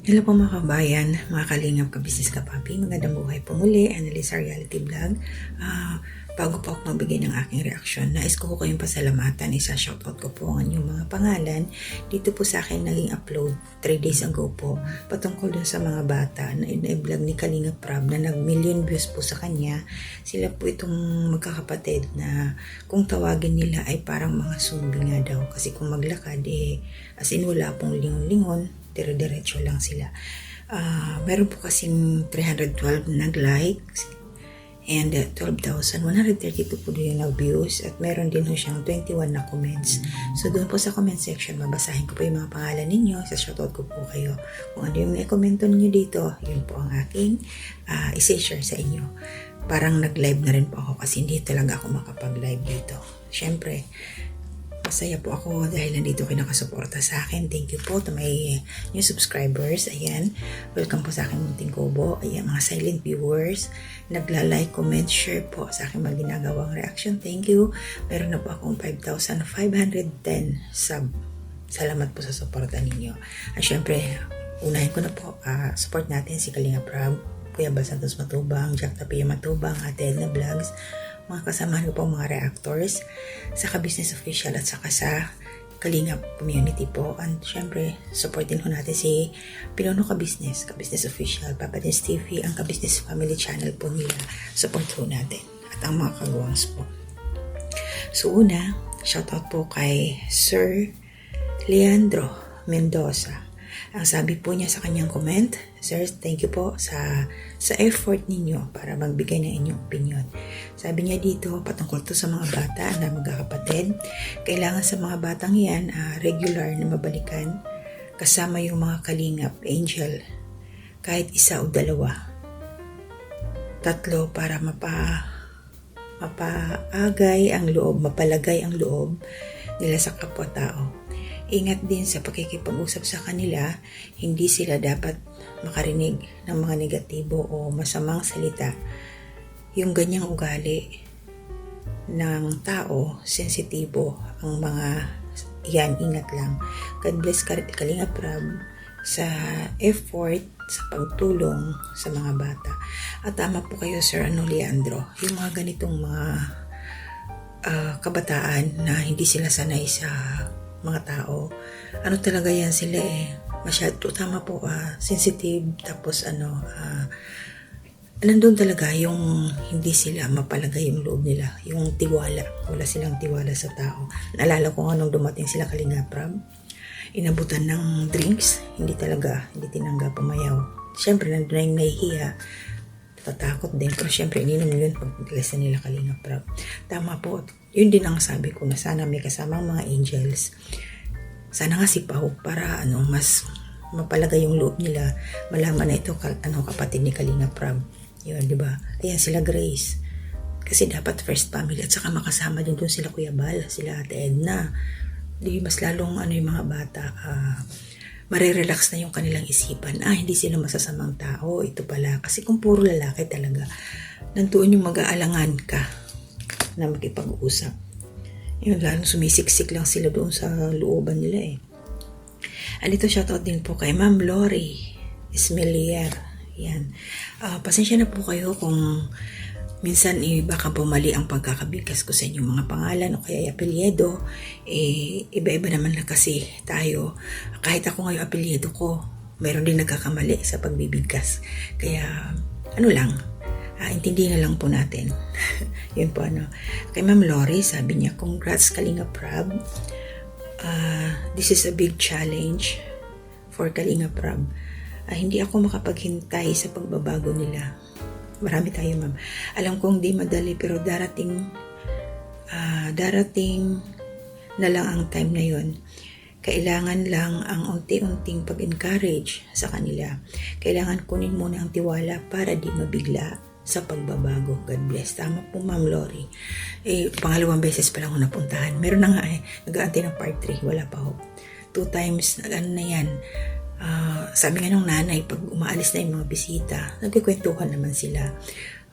Hello po mga kabayan, mga kalingap, kabisnes kapapi, magandang buhay po muli, Annalisa Reality Vlog. Bago po ako magbigay ng aking reaksyon, nais ko kayong pasalamatan, isa-shoutout ko po ang inyong mga pangalan. Dito po sa akin naging upload 3 days ago po, patungkol dun sa mga bata na i-vlog ni Kalinga Prab na nag-million views po sa kanya. Sila po itong magkakapatid na kung tawagin nila ay parang mga zombie nga daw. Kasi kung maglakad, as in wala pong lingon-lingon, dire-diretso lang sila. Meron po kasing 312 nag-likes and 12,132 po din nag-views at meron din po siyang 21 na comments. So doon po sa comment section, mabasahin ko po yung mga pangalan ninyo, sa shoutout ko po kayo. Kung ano yung i-commento ninyo dito, yun po ang aking isi-share sa inyo. Parang nag-live na rin po ako kasi hindi talaga ako makapag-live dito. Siyempre, masaya po ako dahil nandito kayo nakasuporta sa akin. Thank you po to my new subscribers. Ayan, welcome po sa aking munting kubo. Ayan, mga silent viewers, nagla-like, comment, share po sa aking mga ginagawang reaction. Thank you. Meron na po akong 5,510 sub. Salamat po sa suporta ninyo. At syempre, unahin ko na po, support natin si Kalinga Prab, Kuya Bal Santos Matubang, Jack Tapia Matubang, Ate Edna Vlogs, mga kasamahan ko po mga reactors sa Kabisnes Official at saka sa Kalinga Community po. And syempre, supportin ho natin si Pinuno Kabisnes, Kabisnes Official, Papa Dins TV, ang Kabisnes Family Channel po nila. Support ho natin. At ang mga kagawans po. So una, shoutout po kay Sir Leandro Mendoza. Ang sabi po niya sa kanyang comment, Sir, thank you po sa effort ninyo para magbigay ng inyong opinion. Sabi niya dito, patungkol to sa mga bata na magkakapatid. Kailangan sa mga batang yan, regular na mabalikan kasama yung mga kalingap, angel, kahit isa o dalawa. 3 para mapaagay ang loob, mapalagay ang loob nila sa kapwa-tao. Ingat din sa pakikipag-usap sa kanila, hindi sila dapat makarinig ng mga negatibo o masamang salita. Yung ganyang ugali ng tao, sensitibo ang mga yan, ingat lang. God bless Kalinga Prab sa effort, sa pagtulong sa mga bata. At tama po kayo, Sir Leandro, yung mga ganitong mga kabataan na hindi sila sanay sa mga tao, ano talaga yan sila masyado, tama po, sensitive, tapos nandun talaga yung hindi sila mapalagay yung loob nila, yung tiwala, wala silang tiwala sa tao. Naalala ko nga nung dumating sila Kalinga Prab, inabutan ng drinks, hindi tinanggap, pumayaw. Siyempre nandun na yung nahihiya, natatakot din, pero siyempre ininom yun pag nila Kalinga Prab. Tama po, yun din ang sabi ko na sana may kasamang mga angels. Sana nga sipaw para mas mapalagay yung loob nila, malaman na ito kapatid ni Kalinga Prab. Yun, di ba? Ayan sila Grace. Kasi dapat first family at saka makasama din doon sila Kuya Bal, sila Ate Edna. Di mas lalong yung mga bata marirelax na yung kanilang isipan. Hindi sila masasamang tao. Ito pala. Kasi kung puro lalaki talaga, nandoon yung mag-aalangan ka na makipag-uusap. Yun, lalo sumisiksik lang sila doon sa looban nila Alito, shoutout din po kay Ma'am Lori Esmelier. Yan. Pasensya na po kayo kung minsan baka bumali ang pagkakabigkas ko sa inyong mga pangalan o kaya apelyido. Iba-iba naman na kasi tayo. Kahit ako ngayon apelyido ko, mayroon din nagkakamali sa pagbibigkas. Kaya intindihin na lang po natin. Yun po Kay Ma'am Lori, sabi niya, congrats Kalinga Prab. This is a big challenge for Kalinga Prab. Hindi ako makapaghintay sa pagbabago nila. Marami tayo, ma'am. Alam kong di madali, pero darating na lang ang time na yon. Kailangan lang ang unti-unting pag-encourage sa kanila. Kailangan kunin muna ang tiwala para di mabigla sa pagbabago. God bless. Tama po, Ma'am Lori. Pangalawang beses pa lang ako napuntahan. Meron na nga nag-aantay ng part 3. Wala pa ho. 2 times, na yan. Sabi nga ng nanay, pag umaalis na yung mga bisita, nagkikwentuhan naman sila.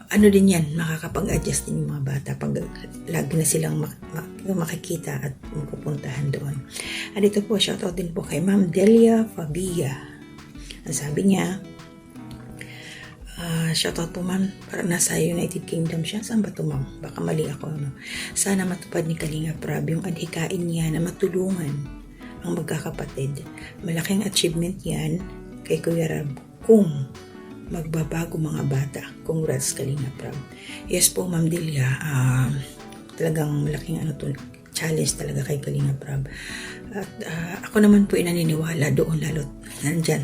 Din yan, makakapag-adjust din yung mga bata pag lagi na silang makikita at mapupuntahan doon. Dito po, shoutout din po kay Ma'am Delia Fabia. Ang sabi niya, shoutout po ma'am, parang nasa United Kingdom siya. Saan ba ito ma'am? Baka mali ako. No? Sana matupad ni Kalingap Rab yung adhikain niya na matulungan ang magkakapatid. Malaking achievement yan kay Kuya Rab kung magbabago mga bata. Congrats Kalingap Rab. Yes po ma'am Delia, talagang malaking challenge talaga kay Kalingap Rab. At ako naman po naniniwala doon lalo't nandyan.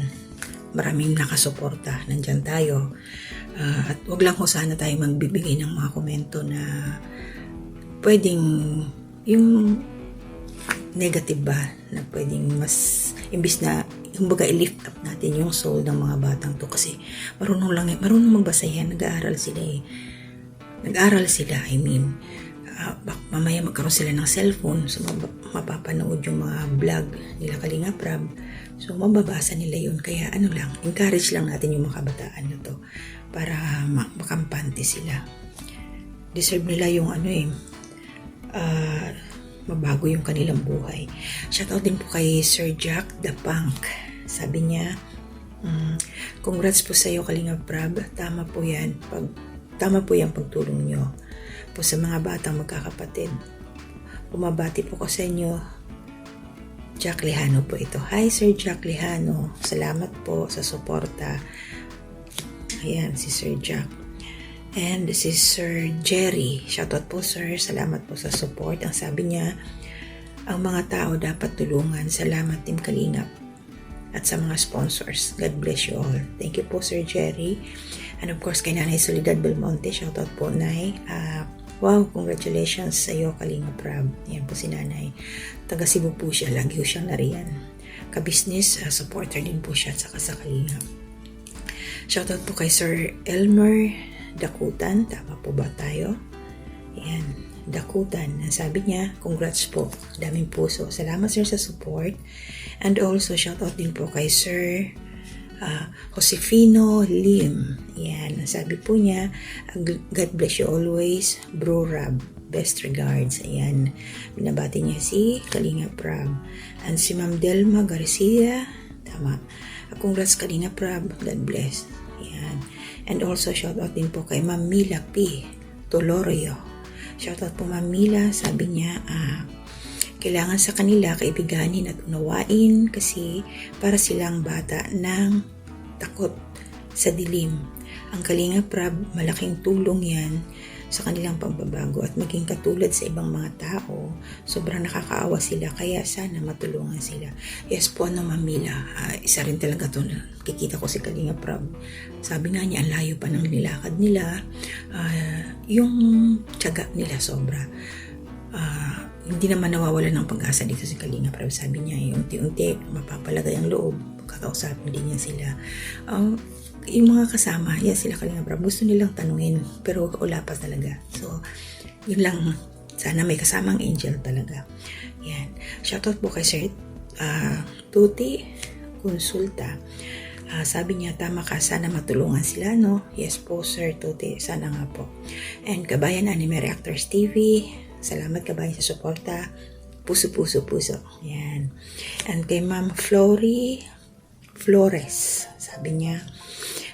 Maraming nakasuporta. Nandyan tayo. At wag lang ko sana tayo magbibigay ng mga komento na pwedeng yung negative ba na pwedeng mas imbis na kumbaga i-lift up natin yung soul ng mga batang to kasi marunong magbasa yan. Nag-aaral sila. I mean, mamaya magkaroon sila ng cellphone so mapapanood yung mga vlog nila Kalingap Rab. So, mababasa nila yun. Kaya encourage lang natin yung mga kabataan na to para makampante sila. Deserve nila yung mabago yung kanilang buhay. Shoutout din po kay Sir Jack the Punk. Sabi niya, congrats po sa iyo Kalingap Rab. Tama po yan pagtulong nyo po sa mga batang magkakapatid. Bumabati po ko sa inyo. Jack Lejano po ito. Hi Sir Jack Lejano. Salamat po sa suporta. Ayan si Sir Jack. And this is Sir Jerry. Shoutout po sir. Salamat po sa support. Ang sabi niya, ang mga tao dapat tulungan. Salamat Team Kalingap. At sa mga sponsors. God bless you all. Thank you po Sir Jerry. And of course kay Nanay Soledad Belmonte. Shoutout po Nay. Wow, congratulations sa iyo Kalingap Rab. Yan po si Nanay. Taga Cebu po siya. Lagi po siyang nariyan. Ka-business, supporter din po siya at saka sa Kalingap. Shoutout po kay Sir Elmer Dakutan. Tama po ba tayo? Yan. Dakutan. Sabi niya, congrats po. Daming puso. Salamat sir sa support. And also, shoutout din po kay Sir Josefino Lim. Yan. Sabi po niya, God bless you always, Bro Rab. Best regards. Ayan. Binabati niya si Kalingap Rab. And si Ma'am Delma Garcia. Tama. Congrats Kalingap Rab. God bless. Ayan. And also, shoutout din po kay Ma'am Mila P. Tolorio. Shoutout po Ma'am Mila. Sabi niya, kailangan sa kanila kaibiganin at unawain kasi para silang bata ng takot sa dilim. Ang Kalingap Rab, malaking tulong yan sa kanilang pagbabago at maging katulad sa ibang mga tao. Sobrang nakakaawa sila kaya sana matulungan sila. Yes po Ma'am Mila, isa rin talaga to na kikita ko si Kalingap Rab. Sabi nga niya, ang layo pa ng nilakad nila. Yung tiyaga nila sobra. Hindi naman nawawala ng pag-asa dito si Kalingap Rab. Sabi niya, unti-unti mapapalagay ang loob. Kakausapin din niya sila. Yung mga kasama, yan sila Kalingap Rab. Gusto nilang tanungin, pero wala pa talaga. So, yun lang. Sana may kasamang angel talaga. Yan. Shoutout po kay Sir Tuti Consulta. Sabi niya, tama ka, sana matulungan sila, no? Yes po, Sir Tuti. Sana nga po. And Kabayan Anime Reactors TV. Salamat Kabayan sa suporta. Puso. Yan. And kay Ma'am Flores. Sabi niya,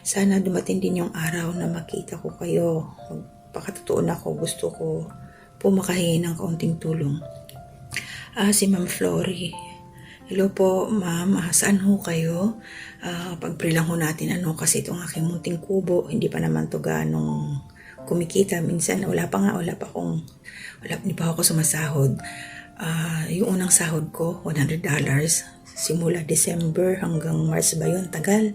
sana dumating din yung araw na makita ko kayo. Magpakatotoo na ako. Gusto ko po makahingi ng kaunting tulong. Si Ma'am Flory. Hello po, Ma'am. Saan ho kayo? Pag-pray lang ho natin kasi itong aking munting kubo, hindi pa naman to ganong kumikita. Minsan, hindi pa ako sumasahod. Yung unang sahod ko, $100. Simula December hanggang March ba yun? Tagal.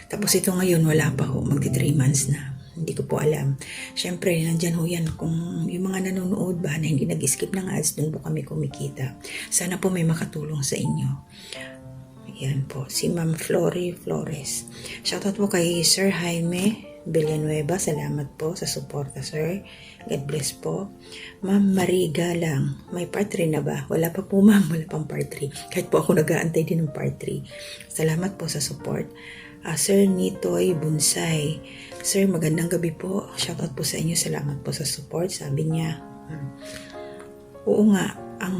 Tapos ito ngayon, wala pa ho. Magti 3 months na. Hindi ko po alam. Siyempre, nandyan ho yan. Kung yung mga nanonood ba na hindi nag-skip ng ads, doon po kami kumikita. Sana po may makatulong sa inyo. Yan po. Si Ma'am Flory Flores. Shoutout po kay Sir Jaime Villanueva. Salamat po sa suporta, sir. God bless po. Ma'am Mariga lang. May part 3 na ba? Wala pa po, ma'am. Wala pang part 3. Kahit po ako nag-aantay din ng part 3. Salamat po sa support. Sir Nitoy Bunsay. Sir, magandang gabi po. Shoutout po sa inyo. Salamat po sa support. Sabi niya, Oo nga, ang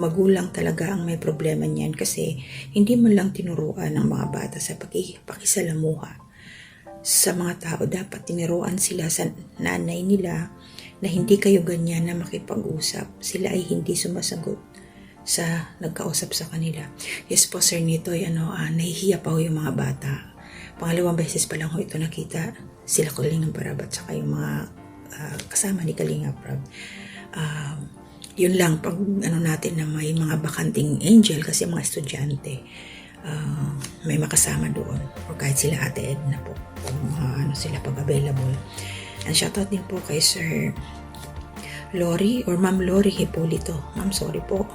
magulang talaga ang may problema niyan kasi hindi man lang tinuruan ng mga bata sa pakisalamuha sa mga tao. Dapat tinuruan sila sa nanay nila na hindi kayo ganyan na makipag-usap. Sila ay hindi sumasagot sa nagkausap sa kanila. Yes po, Sir Nitoy, nahihiya pa ho yung mga bata. Pangalawang beses pa lang ho ito nakita sila Kalingap Rab at saka yung mga kasama ni Kalingap Rab. Yun lang, pag natin na may mga bakanting angel kasi mga estudyante, may makasama doon o kahit sila Ate Edna po kung sila pag available. And shoutout din po kay Sir Lori or Ma'am Lori Hipolito. Ma'am, sorry po,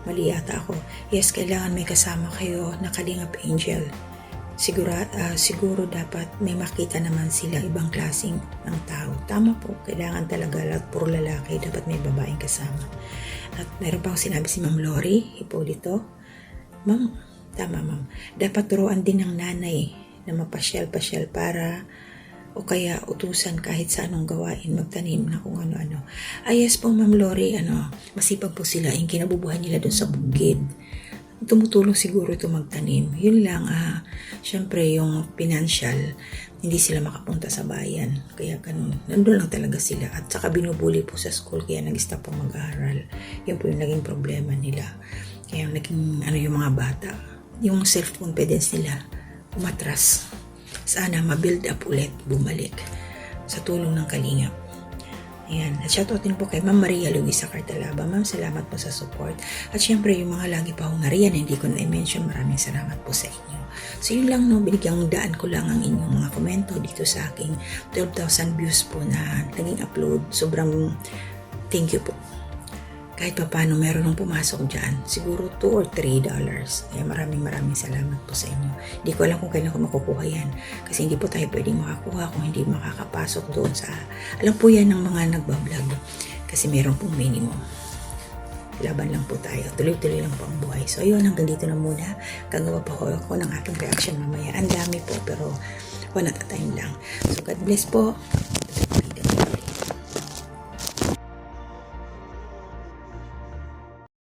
mali yata ako. Yes, kailangan may kasama kayo na Kalingap Angel. Siguro dapat may makita naman sila ibang klaseng ng tao. Tama po, kailangan talaga puro lalaki, dapat may babaeng kasama. At meron pang sinabi si Ma'am Lori Hipolito, Ma'am, tama ma'am, dapat turuan din ng nanay na mapasyal-pasyal para o kaya utusan kahit sa anong gawain, magtanim na kung ano-ano. Yes po Ma'am Lori, masipag po sila, yung kinabubuhay nila doon sa bukid. Tumutulong siguro ito magtanim. Yun lang, syempre yung financial, hindi sila makapunta sa bayan. Kaya ganun, nandun lang talaga sila. At saka binubuli po sa school, kaya nag-stop po mag-aaral. Yun po yung naging problema nila. Kaya naging, yung mga bata, yung self-confidence nila, umatras. Sana ma-build up ulit, bumalik sa tulong ng Kalingap. Ayan. At shoutout din po kay Ma'am Maria Luisa Cartalaba. Ma'am, salamat po sa support. At syempre, yung mga lagi pa akong nariyan, hindi ko na-mention, maraming salamat po sa inyo. So yun lang, binigyang daan ko lang ang inyong mga komento dito sa aking 12,000 views po na naging upload. Sobrang thank you po. Kahit pa paano meron nung pumasok dyan, siguro $2 or $3. Kaya maraming salamat po sa inyo. Hindi ko alam kung kailan ko makukuha yan. Kasi hindi po tayo pwedeng makakuha kung hindi makakapasok doon sa... Alam po yan ng mga nagbablog. Kasi meron pong minimum. Laban lang po tayo. Tuloy-tuloy lang po ang buhay. So yun, hanggang dito na muna. Gagawa pa ako ng aking reaction mamaya. Ang dami po, pero one at a time lang. So God bless po.